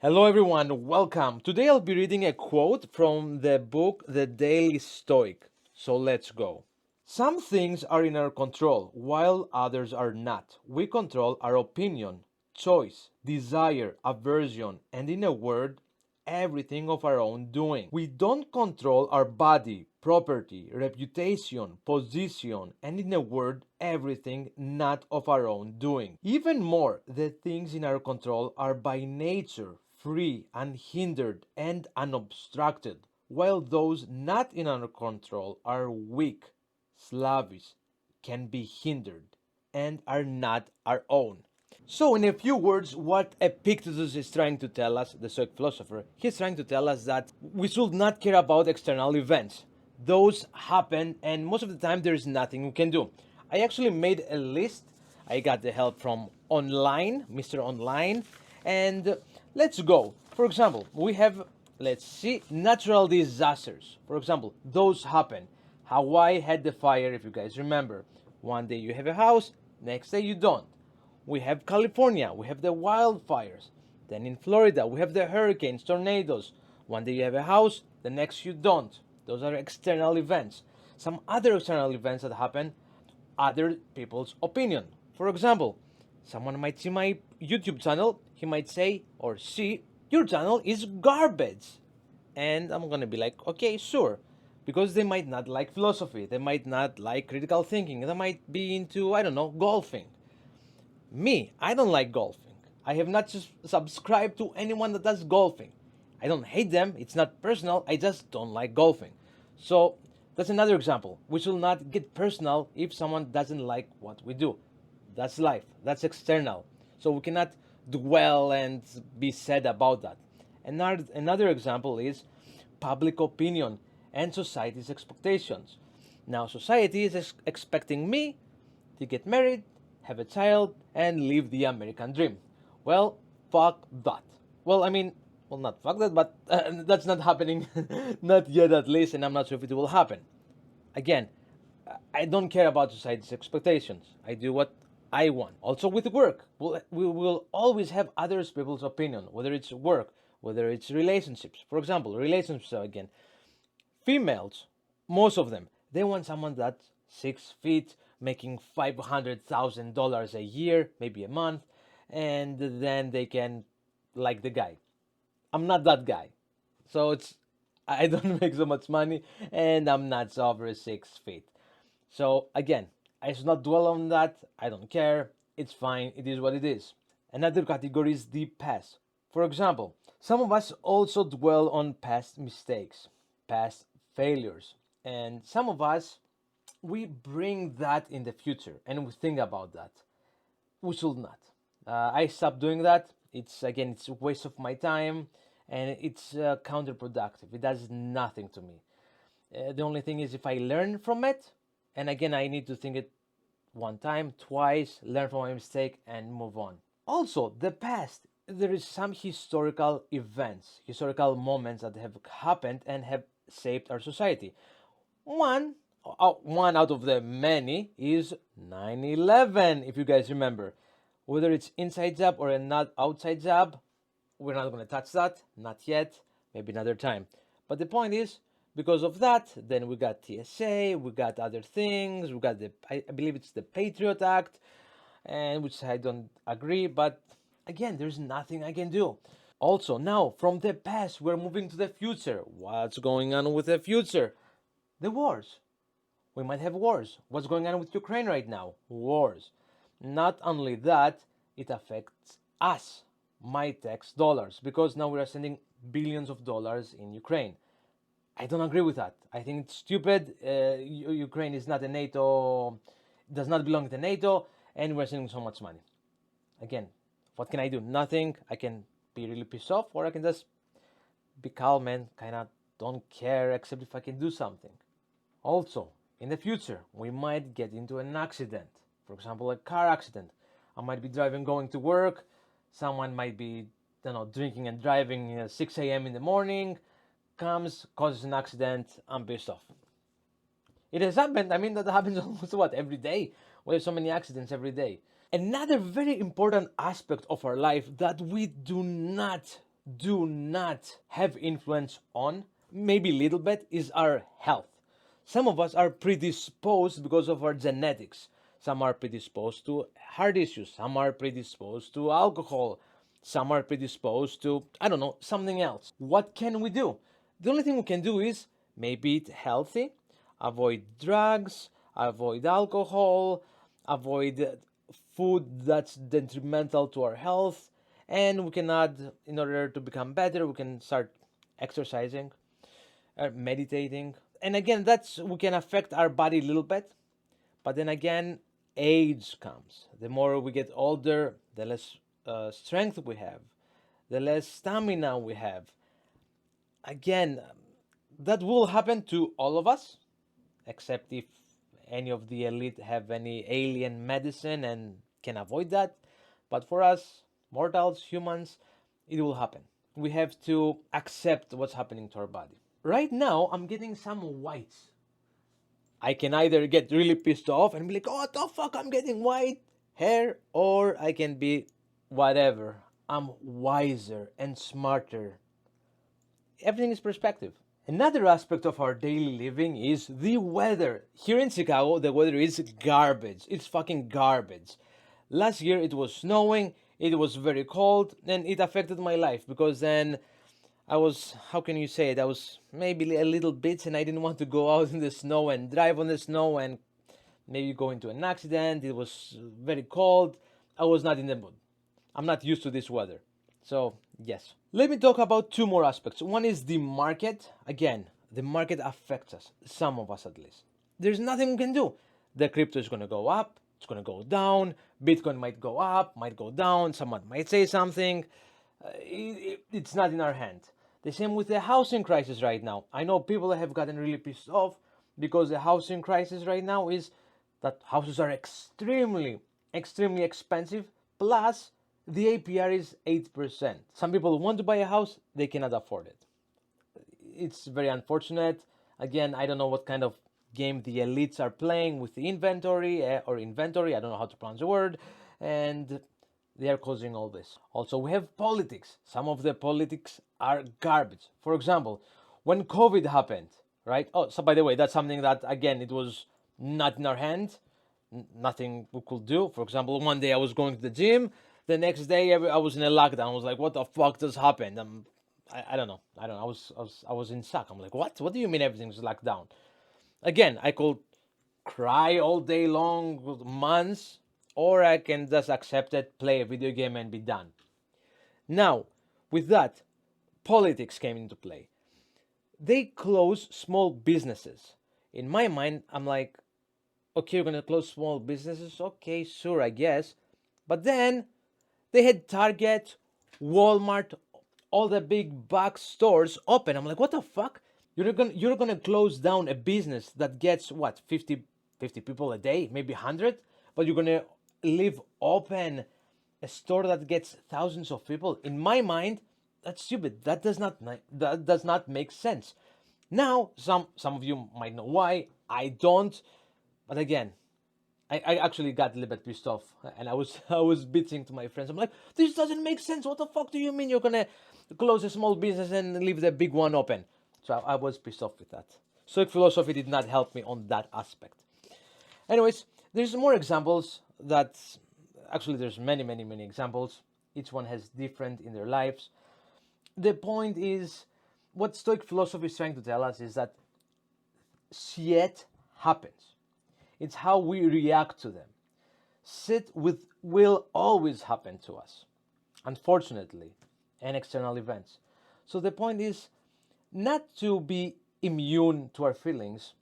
Hello everyone, welcome. Today I'll be reading a quote from the book The Daily Stoic. So let's go. Some things are in our control, while others are not. We control our opinion, choice, desire, aversion, and in a word, everything of our own doing. We don't control our body, property, reputation, position, and in a word, everything not of our own doing. Even more, the things in our control are by nature free, unhindered, and unobstructed, while those not in our control are weak, slavish, can be hindered, and are not our own. So, in a few words, what Epictetus is trying to tell us, the Stoic philosopher, he's trying to tell us that we should not care about external events. Those happen, and most of the time, there is nothing we can do. I actually made a list. I got the help from online, Mr. Online, and let's go. For example, we have, let's see, natural disasters. For example, those happen. Hawaii had the fire, if you guys remember. One day you have a house, next day you don't. We have California, we have the wildfires. Then in Florida, we have the hurricanes, tornadoes. One day you have a house, the next you don't. Those are external events. Some other external events that happen, other people's opinion. For example, someone might see my YouTube channel, he might say or see, your channel is garbage. And I'm gonna be like, okay, sure. Because they might not like philosophy, they might not like critical thinking, they might be into, I don't know, golfing. Me, I don't like golfing. I have not subscribed to anyone that does golfing. I don't hate them, it's not personal, I just don't like golfing. So that's another example. We should not get personal if someone doesn't like what we do. That's life, that's external. So we cannot dwell and be sad about that. Another example is public opinion and society's expectations. Now, society is expecting me to get married, have a child, and live the American dream. Well, fuck that. Well, I mean, well, not fuck that, but that's not happening, not yet at least, and I'm not sure if it will happen. Again, I don't care about society's expectations. I do what I want. Also with work, we will always have other people's opinion, whether it's work, whether it's relationships. For example, relationships again. Females, most of them, they want someone that's 6 feet, making $500,000 a year, maybe a month, and then they can like the guy. I'm not that guy, so I don't make so much money, and I'm not over 6 feet. So again, I should not dwell on that. I don't care. It's fine. It is what it is. Another category is the past. For example, some of us also dwell on past mistakes, past failures, and some of us we bring that in the future and we think about that. We should not. I stopped doing that. It's a waste of my time, and it's counterproductive. It does nothing to me. The only thing is if I learn from it, and again I need to think it one time, twice, learn from my mistake, and move on. Also, the past. There is some historical events, historical moments that have happened and have shaped our society. One, one out of the many is 9/11. If you guys remember, whether it's inside job or a not outside job, we're not going to touch that, not yet, maybe another time. But the point is, because of that, then we got TSA, we got other things, we got I believe it's the Patriot Act, and which I don't agree, but again, there's nothing I can do. Also, now from the past, we're moving to the future. What's going on with the future? The wars. We might have wars. What's going on with Ukraine right now? Wars. Not only that, it affects us, my tax dollars, because now we are sending billions of dollars in Ukraine. I don't agree with that. I think it's stupid. Ukraine is not a NATO, does not belong to NATO, and we're sending so much money. Again, what can I do? Nothing. I can be really pissed off, or I can just be calm and kind of don't care, except if I can do something. Also, in the future, we might get into an accident. For example, a car accident. I might be driving going to work. Someone might be, drinking and driving 6 a.m. in the morning, comes, causes an accident. I'm pissed off. It has happened. I mean, that happens almost every day. We have so many accidents every day. Another very important aspect of our life that we do not do not have influence on, maybe a little bit, is our health. Some of us are predisposed because of our genetics. Some are predisposed to heart issues. Some are predisposed to alcohol. Some are predisposed to, I don't know, something else. What can we do? The only thing we can do is maybe eat healthy, avoid drugs, avoid alcohol, avoid food that's detrimental to our health, and we can add, in order to become better, we can start exercising, meditating. And again, that's, we can affect our body a little bit, but then again, age comes. The more we get older, the less strength we have, the less stamina we have. Again, that will happen to all of us, except if any of the elite have any alien medicine and can avoid that. But for us, mortals, humans, it will happen. We have to accept what's happening to our body. Right now, I'm getting some whites. I can either get really pissed off and be like, oh, what the fuck, I'm getting white hair, or I can be whatever. I'm wiser and smarter. Everything is perspective. Another aspect of our daily living is the weather. Here in Chicago, the weather is garbage. It's fucking garbage. Last year it was snowing, it was very cold, and it affected my life because then I was, how can you say it? I was maybe a little bit and I didn't want to go out in the snow and drive on the snow and maybe go into an accident. It was very cold. I was not in the mood. I'm not used to this weather. So, yes. Let me talk about two more aspects. One is the market. Again, the market affects us, some of us at least. There's nothing we can do. The crypto is going to go up, it's going to go down, Bitcoin might go up, might go down, someone might say something. It's not in our hand. The same with the housing crisis right now. I know people have gotten really pissed off because the housing crisis right now is that houses are extremely, extremely expensive. Plus, the APR is 8%. Some people want to buy a house, they cannot afford it. It's very unfortunate. Again, I don't know what kind of game the elites are playing with the inventory, or inventory, I don't know how to pronounce the word, and they are causing all this. Also, we have politics. Some of the politics are garbage. For example, when COVID happened, right? Oh, so by the way, that's something that, again, it was not in our hand. Nothing we could do. For example, one day I was going to the gym. The next day I was in a lockdown. I was like, what the fuck just happened? I don't know. I was in shock. I'm like, what? What do you mean everything's locked down? Again, I could cry all day long, months, or I can just accept it, play a video game, and be done. Now, with that, politics came into play. They close small businesses. In my mind, I'm like, okay, you're gonna close small businesses. Okay, sure, I guess. But then they had Target, Walmart, all the big box stores open. I'm like, what the fuck? You're gonna close down a business that gets what, 50 people a day, maybe 100, but you're gonna leave open a store that gets thousands of people. In my mind, that's stupid. That does not make sense. Now, some of you might know why. I don't. But again, I actually got a little bit pissed off, and I was bitching to my friends. I'm like, this doesn't make sense. What the fuck do you mean you're gonna close a small business and leave the big one open? So I was pissed off with that. Stoic philosophy did not help me on that aspect. Anyways, there's more examples that, actually there's many, many, many examples. Each one has different in their lives. The point is, what Stoic philosophy is trying to tell us is that shit happens. It's how we react to them. Shit will always happen to us, unfortunately, and external events. So the point is not to be immune to our feelings.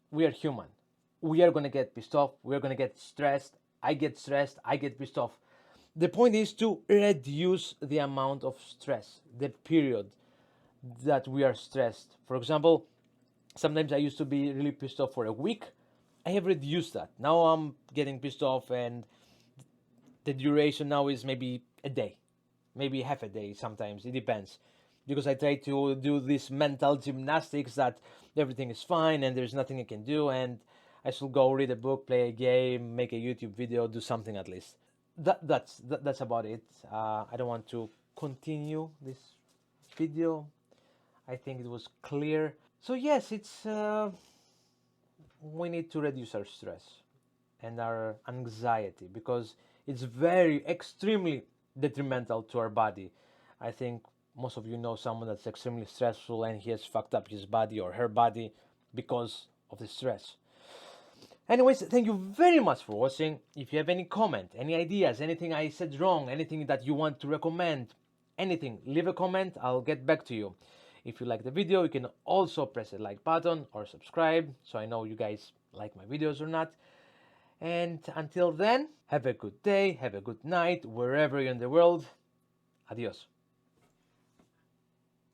We are human. We are going to get pissed off. We are going to get stressed. I get stressed. I get pissed off. The point is to reduce the amount of stress, the period that we are stressed. For example, sometimes I used to be really pissed off for a week. I have reduced that. Now I'm getting pissed off, and the duration now is maybe a day, maybe half a day sometimes. It depends. Because I try to do this mental gymnastics that everything is fine and there's nothing I can do, and I should go read a book, play a game, make a YouTube video, do something at least. That's about it. I don't want to continue this video. I think it was clear. So yes, it's we need to reduce our stress and our anxiety because it's very extremely detrimental to our body. I think most of you know someone that's extremely stressful and he has fucked up his body or her body because of the stress. Anyways, thank you very much for watching. If you have any comment, any ideas, anything I said wrong, anything that you want to recommend, anything, leave a comment. I'll get back to you. If you like the video, you can also press the like button or subscribe so I know you guys like my videos or not. And until then, have a good day, have a good night, wherever you're in the world. Adios.